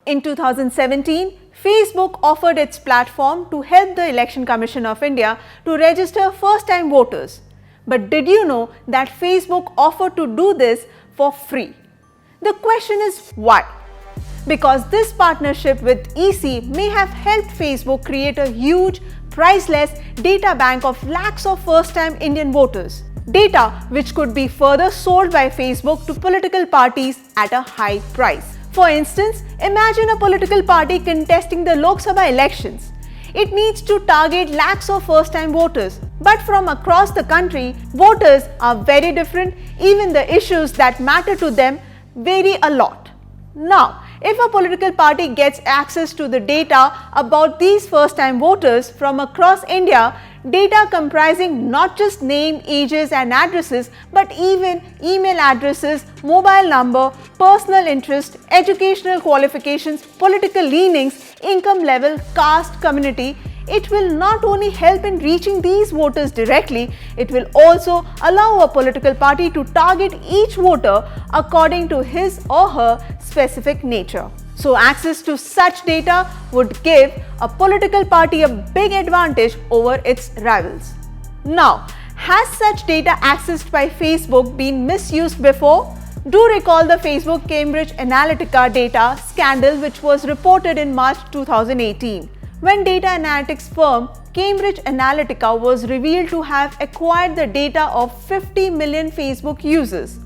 In 2017, Facebook offered its platform to help the Election Commission of India to register first-time voters. But did you know that Facebook offered to do this for free? The question is why? Because this partnership with EC may have helped Facebook create a huge, priceless data bank of lakhs of first-time Indian voters. Data which could be further sold by Facebook to political parties at a high price. For instance, imagine a political party contesting the Lok Sabha elections. It needs to target lakhs of first-time voters. But from across the country, voters are very different. Even the issues that matter to them vary a lot. Now, if a political party gets access to the data about these first-time voters from across India, data comprising not just name, ages and addresses, but even email addresses, mobile number, personal interest, educational qualifications, political leanings, income level, caste, community, it will not only help in reaching these voters directly, it will also allow a political party to target each voter according to his or her specific nature. So access to such data would give a political party a big advantage over its rivals. Now, has such data accessed by Facebook been misused before? Do recall the Facebook Cambridge Analytica data scandal which was reported in March 2018. When data analytics firm Cambridge Analytica was revealed to have acquired the data of 50 million Facebook users.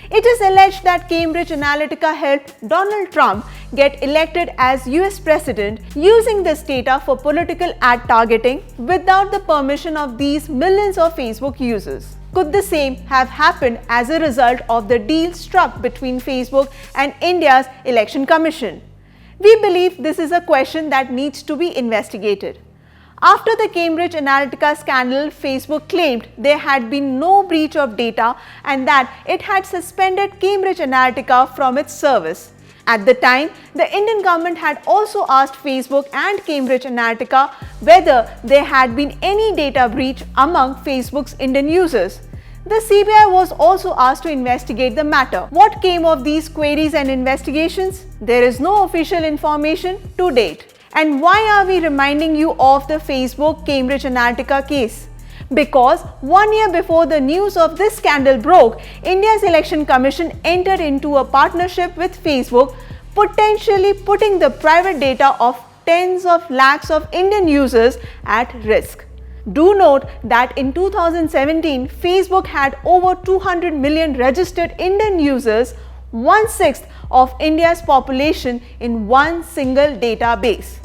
It is alleged that Cambridge Analytica helped Donald Trump get elected as US President using this data for political ad targeting without the permission of these millions of Facebook users. Could the same have happened as a result of the deal struck between Facebook and India's Election Commission? We believe this is a question that needs to be investigated. After the Cambridge Analytica scandal, Facebook claimed there had been no breach of data and that it had suspended Cambridge Analytica from its service. At the time, the Indian government had also asked Facebook and Cambridge Analytica whether there had been any data breach among Facebook's Indian users. The CBI was also asked to investigate the matter. What came of these queries and investigations? There is no official information to date. And why are we reminding you of the Facebook Cambridge Analytica case? Because 1 year before the news of this scandal broke, India's Election Commission entered into a partnership with Facebook, potentially putting the private data of tens of lakhs of Indian users at risk. Do note that in 2017, Facebook had over 200 million registered Indian users, 1/6 of India's population in one single database.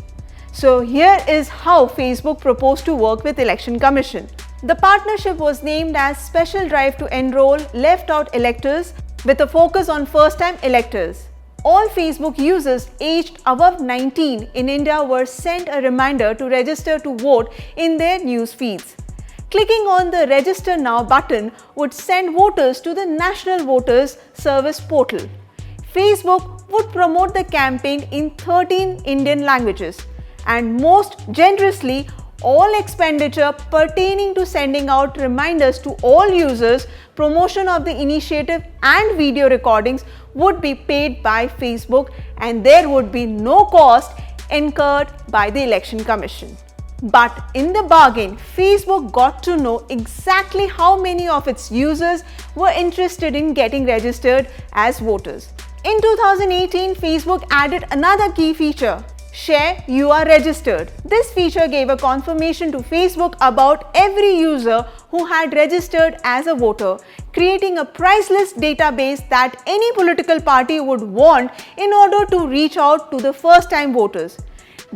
So here is how Facebook proposed to work with Election Commission. The partnership was named as Special Drive to Enroll Left Out Electors with a focus on first-time electors. All Facebook users aged above 19 in India were sent a reminder to register to vote in their news feeds. Clicking on the Register Now button would send voters to the National Voters Service portal. Facebook would promote the campaign in 13 Indian languages, and most generously, all expenditure pertaining to sending out reminders to all users, promotion of the initiative and video recordings would be paid by Facebook, and there would be no cost incurred by the Election Commission. But in the bargain, Facebook got to know exactly how many of its users were interested in getting registered as voters. In 2018, Facebook added another key feature: Share You Are Registered. This feature gave a confirmation to Facebook about every user who had registered as a voter, creating a priceless database that any political party would want in order to reach out to the first-time voters.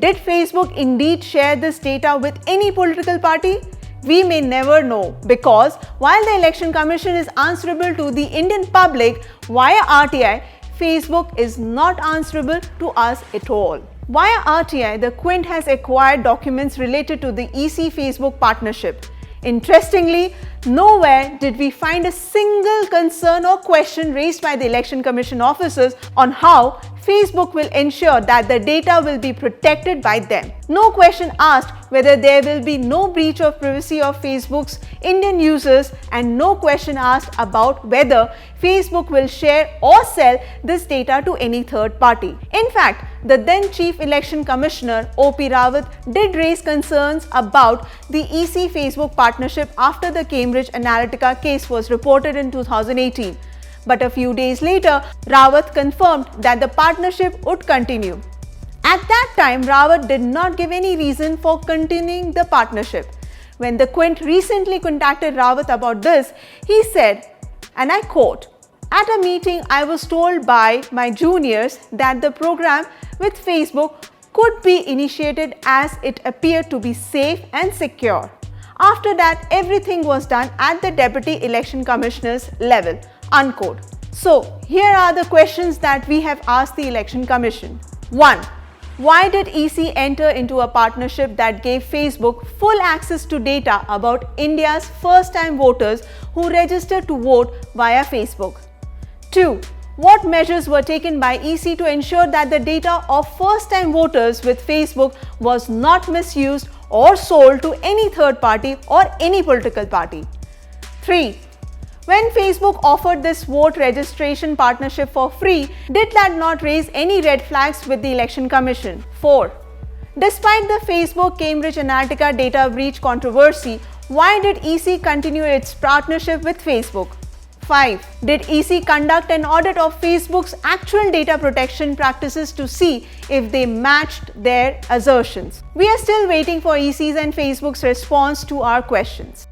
Did Facebook indeed share this data with any political party? We may never know, because while the Election Commission is answerable to the Indian public via RTI, Facebook is not answerable to us at all. Via RTI, the Quint has acquired documents related to the EC Facebook partnership. Interestingly, nowhere did we find a single concern or question raised by the Election Commission officers on how Facebook will ensure that the data will be protected by them. No question asked whether there will be no breach of privacy of Facebook's Indian users, and no question asked about whether Facebook will share or sell this data to any third party. In fact, the then Chief Election Commissioner O.P. Rawat did raise concerns about the EC-Facebook partnership after the Cambridge Analytica case was reported in 2018. But a few days later, Rawat confirmed that the partnership would continue. At that time, Rawat did not give any reason for continuing the partnership. When the Quint recently contacted Rawat about this, he said, and I quote, "At a meeting, I was told by my juniors that the program with Facebook could be initiated as it appeared to be safe and secure. After that, everything was done at the Deputy Election Commissioner's level." Unquote. So, here are the questions that we have asked the Election Commission. 1. Why did EC enter into a partnership that gave Facebook full access to data about India's first-time voters who registered to vote via Facebook? 2. What measures were taken by EC to ensure that the data of first-time voters with Facebook was not misused or sold to any third party or any political party? 3. When Facebook offered this vote registration partnership for free, did that not raise any red flags with the Election Commission? 4. Despite the Facebook Cambridge Analytica data breach controversy, why did EC continue its partnership with Facebook? 5. Did EC conduct an audit of Facebook's actual data protection practices to see if they matched their assertions? We are still waiting for EC's and Facebook's response to our questions.